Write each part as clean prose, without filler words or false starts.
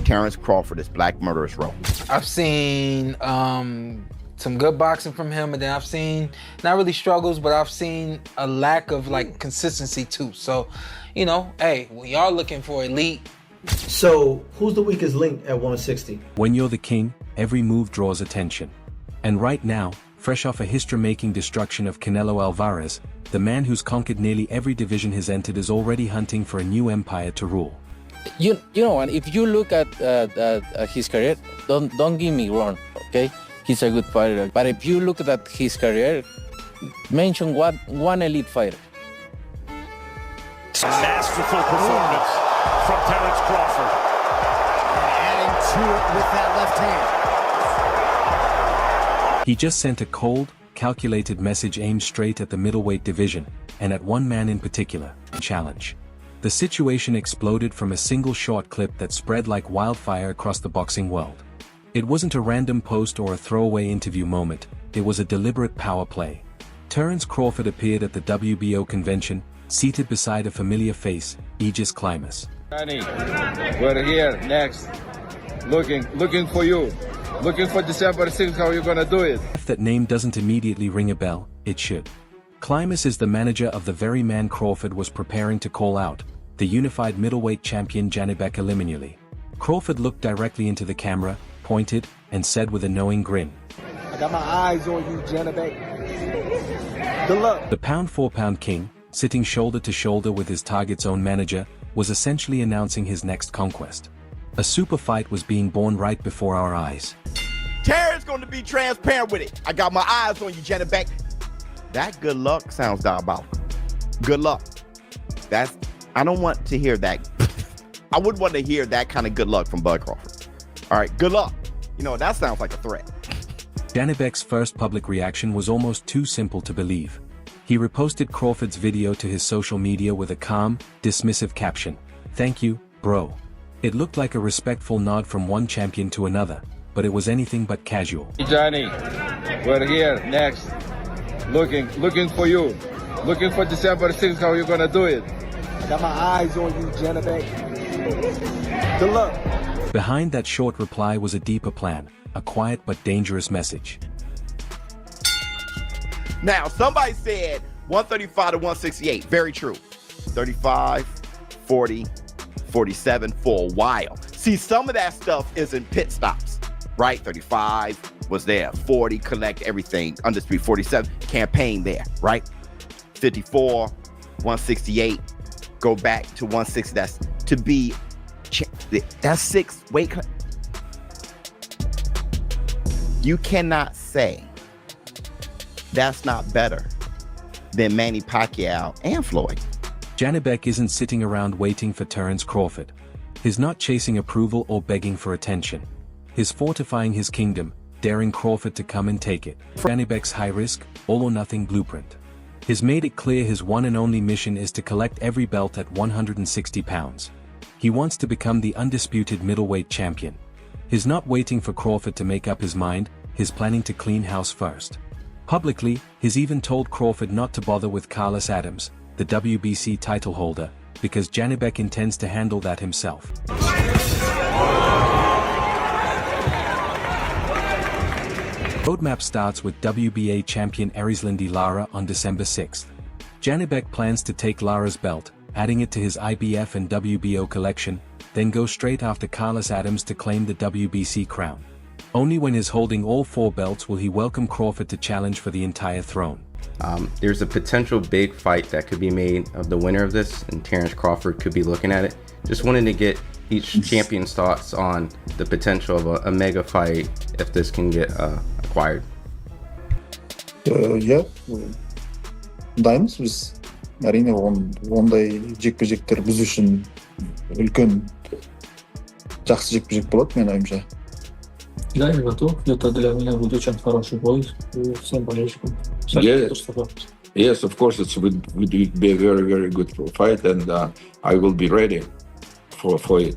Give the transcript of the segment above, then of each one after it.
Terence Crawford is Black Murderous Row. I've seen some good boxing from him, and then I've seen, not really struggles, but I've seen a lack of like consistency too. So, you know, hey, we are looking for elite. So, who's the weakest link at 160? When you're the king, every move draws attention. And right now, fresh off a history-making destruction of Canelo Alvarez, the man who's conquered nearly every division he's entered is already hunting for a new empire to rule. You know, and if you look at his career, don't get me wrong, okay? He's a good fighter. But if you look at his career, mention one elite fighter. Masterful performance from Terence Crawford. And adding to it with that left hand. He just sent a cold, calculated message aimed straight at the middleweight division, and at one man in particular, challenge. The situation exploded from a single short clip that spread like wildfire across the boxing world. It wasn't a random post or a throwaway interview moment, it was a deliberate power play. Terence Crawford appeared at the WBO convention, seated beside a familiar face, Aegis Climbers. Johnny, we're here next. Looking for you. Looking for December 6th, how you gonna do it? If that name doesn't immediately ring a bell, it should. Climbers is the manager of the very man Crawford was preparing to call out, the unified middleweight champion Janibek Alimkhanuly. Crawford looked directly into the camera, pointed, and said with a knowing grin, I got my eyes on you, Janibek. Good luck. The pound-for-pound king, sitting shoulder to shoulder with his target's own manager, was essentially announcing his next conquest. A super fight was being born right before our eyes. Terrence going to be transparent with it. I got my eyes on you, Janibek. That good luck sounds diabolical. Good luck. I don't want to hear that. I wouldn't want to hear that kind of good luck from Bud Crawford. All right, good luck. You know, that sounds like a threat. Janibek's first public reaction was almost too simple to believe. He reposted Crawford's video to his social media with a calm, dismissive caption, "Thank you, bro." It looked like a respectful nod from one champion to another, but it was anything but casual. Hey Johnny, we're here next. Looking for you. Looking for December 6th, how you gonna do it? I got my eyes on you, Janibek. Good luck. Behind that short reply was a deeper plan, a quiet but dangerous message. Now, somebody said 135 to 168. Very true. 35, 40, 47 for a while. See, some of that stuff is in pit stops, right? 35 was there. 40, collect everything. Undisputed 47, campaign there, right? 54, 168, go back to 160. That's to be, that's 6 weight cut. You cannot say that's not better than Manny Pacquiao and Floyd. Janibek isn't sitting around waiting for Terence Crawford. He's not chasing approval or begging for attention. He's fortifying his kingdom, daring Crawford to come and take it. Janibek's high-risk, all-or-nothing blueprint. He's made it clear his one and only mission is to collect every belt at 160 pounds. He wants to become the undisputed middleweight champion. He's not waiting for Crawford to make up his mind, he's planning to clean house first. Publicly, he's even told Crawford not to bother with Carlos Adams, the WBC title holder, because Janibek intends to handle that himself. Roadmap starts with WBA champion Erislandy Lara on December 6th. Janibek plans to take Lara's belt, adding it to his IBF and WBO collection, then go straight after Carlos Adams to claim the WBC crown. Only when he's holding all 4 belts will he welcome Crawford to challenge for the entire throne. There's a potential big fight that could be made of the winner of this, and Terence Crawford could be looking at it. Just wanted to get each champion's thoughts on the potential of a mega fight if this can get acquired. Yeah, дайынбыз біз. Әрине ондай жекпе-жектер біз үшін үлкен жақсы жекпе-жек болады, мен ойымша. Да, я готов. Это для меня будет очень хороший бой. Всем болельщикам. Yes, of course, it would be a very, very good fight, and I will be ready for it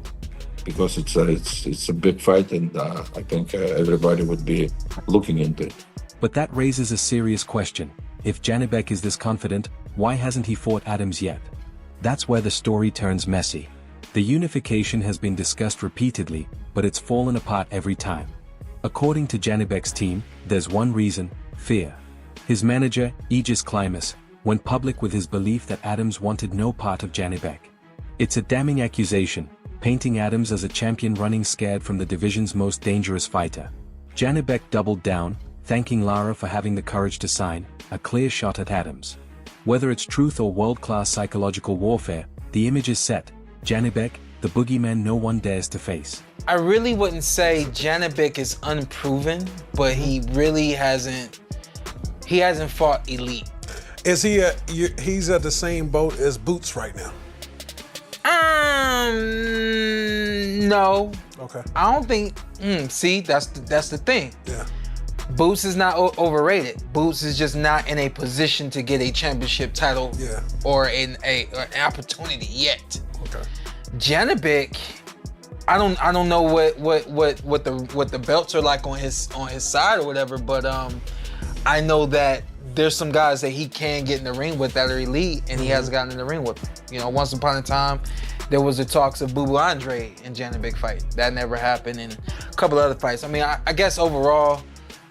because it's a big fight, and I think everybody would be looking into it. But that raises a serious question. If Janibek is this confident, why hasn't he fought Adams yet? That's where the story turns messy. The unification has been discussed repeatedly, but it's fallen apart every time. According to Janibek's team, there's one reason: fear. His manager, Aegis Klimas, went public with his belief that Adams wanted no part of Janibek. It's a damning accusation, painting Adams as a champion running scared from the division's most dangerous fighter. Janibek doubled down, thanking Lara for having the courage to sign, a clear shot at Adams. Whether it's truth or world-class psychological warfare, the image is set: Janibek, the boogeyman no one dares to face. I really wouldn't say Janibek is unproven, but he really hasn't fought elite. Is he's at the same boat as Boots right now? No. Okay. I don't think. See, that's the thing. Yeah. Boots is not overrated. Boots is just not in a position to get a championship title or an opportunity yet. Okay. Janibek, I don't know what the belts are like on his side or whatever, but I know that there's some guys that he can get in the ring with that are elite, and he hasn't gotten in the ring with them. You know, once upon a time, there was the talks of Boo Boo Andre and Janibek fight. That never happened, and a couple other fights. I mean, I guess overall,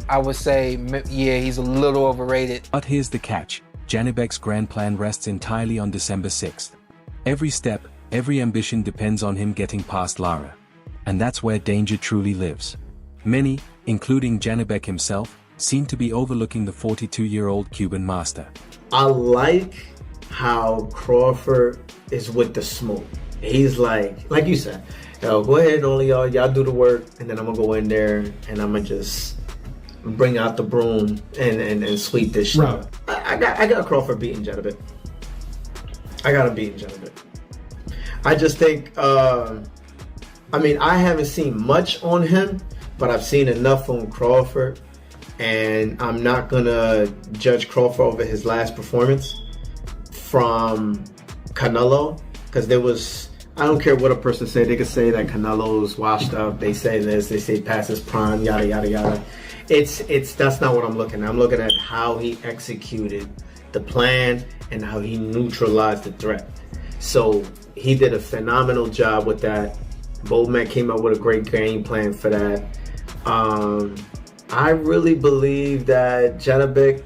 I would say, yeah, he's a little overrated. But here's the catch: Janibek's grand plan rests entirely on December 6th. Every step, every ambition depends on him getting past Lara. And that's where danger truly lives. Many, including Janibek himself, seem to be overlooking the 42-year-old Cuban master. I like how Crawford is with the smoke. He's like you said, yo, go ahead, only y'all do the work, and then I'm gonna go in there and I'm gonna just bring out the broom and sweep this shit. Right. I got Crawford beating Janibek. I got him beating Janibek. I just think, I mean, I haven't seen much on him, but I've seen enough on Crawford. And I'm not gonna judge Crawford over his last performance from Canelo, because there was, I don't care what a person say, they could say that Canelo's washed up, they say this, they say past his prime, yada yada yada. That's not what I'm looking at. I'm looking at how he executed the plan and how he neutralized the threat. So he did a phenomenal job with that. Boldman came up with a great game plan for that. I really believe that Janibek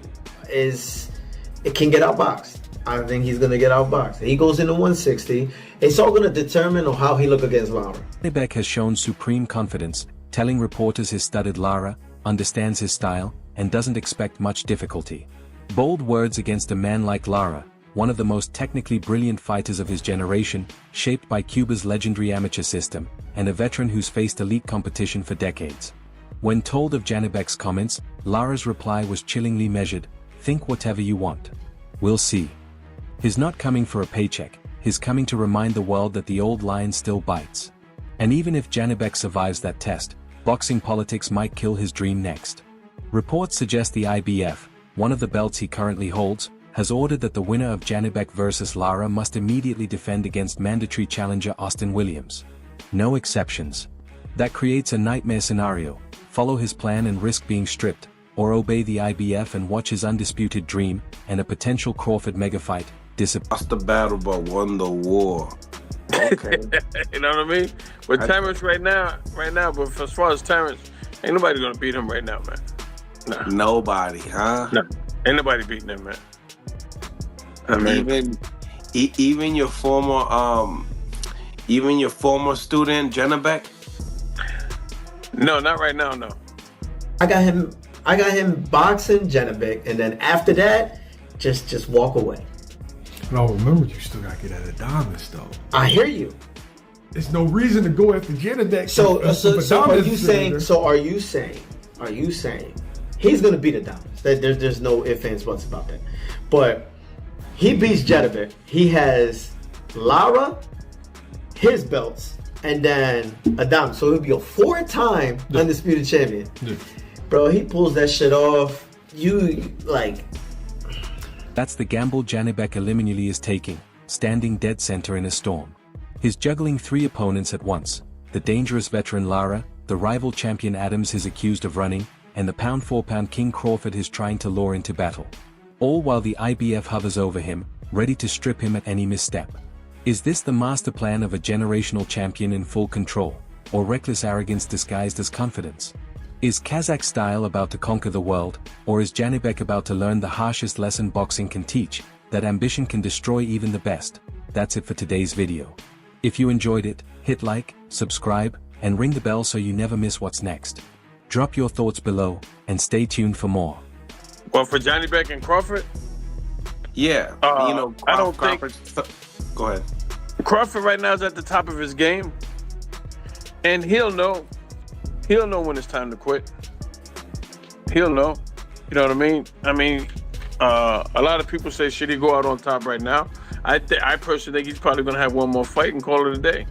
can get outboxed. I think he's going to get outboxed. He goes into 160. It's all going to determine on how he look against Lara. Janibek has shown supreme confidence, telling reporters he's studied Lara, understands his style, and doesn't expect much difficulty. Bold words against a man like Lara, one of the most technically brilliant fighters of his generation, shaped by Cuba's legendary amateur system, and a veteran who's faced elite competition for decades. When told of Janibek's comments, Lara's reply was chillingly measured: "Think whatever you want. We'll see." He's not coming for a paycheck, he's coming to remind the world that the old lion still bites. And even if Janibek survives that test, boxing politics might kill his dream next. Reports suggest the IBF, one of the belts he currently holds, has ordered that the winner of Janibek versus Lara must immediately defend against mandatory challenger Austin Williams. No exceptions. That creates a nightmare scenario: follow his plan and risk being stripped, or obey the IBF and watch his undisputed dream, and a potential Crawford mega fight, disappear. Lost the battle but won the war. Okay. You know what I mean? But Terence right now, but as far as Terence, ain't nobody gonna beat him right now, man. Nah. Nobody, huh? No, ain't nobody beating him, man. I mean, even your former student Janibek. No, not right now, no. I got him boxing Janibek, and then after that, just walk away. No, remember, you still gotta get at Adames, though. I hear you. There's no reason to go after Janibek. So are you saying he's gonna beat Adames? There's no ifs, ands, buts about that. But he beats Janibek. He has Lara, his belts, and then Adames. So he'll be a 4-time undisputed champion. Yeah. Bro, he pulls that shit off. That's the gamble Janibek Alimkhanuly is taking, standing dead center in a storm. He's juggling 3 opponents at once: the dangerous veteran Lara, the rival champion Adams he's accused of running, and the pound-for-pound king Crawford is trying to lure into battle. All while the IBF hovers over him, ready to strip him at any misstep. Is this the master plan of a generational champion in full control, or reckless arrogance disguised as confidence? Is Kazakh style about to conquer the world, or is Janibek about to learn the harshest lesson boxing can teach, that ambition can destroy even the best? That's it for today's video. If you enjoyed it, hit like, subscribe, and ring the bell so you never miss what's next. Drop your thoughts below, and stay tuned for more. Well, for Janibek and Crawford? Yeah, I don't think... Go ahead. Crawford right now is at the top of his game, and he'll know when it's time to quit. He'll know. You know what I mean? A lot of people say, should he go out on top right now? I personally think he's probably going to have one more fight and call it a day.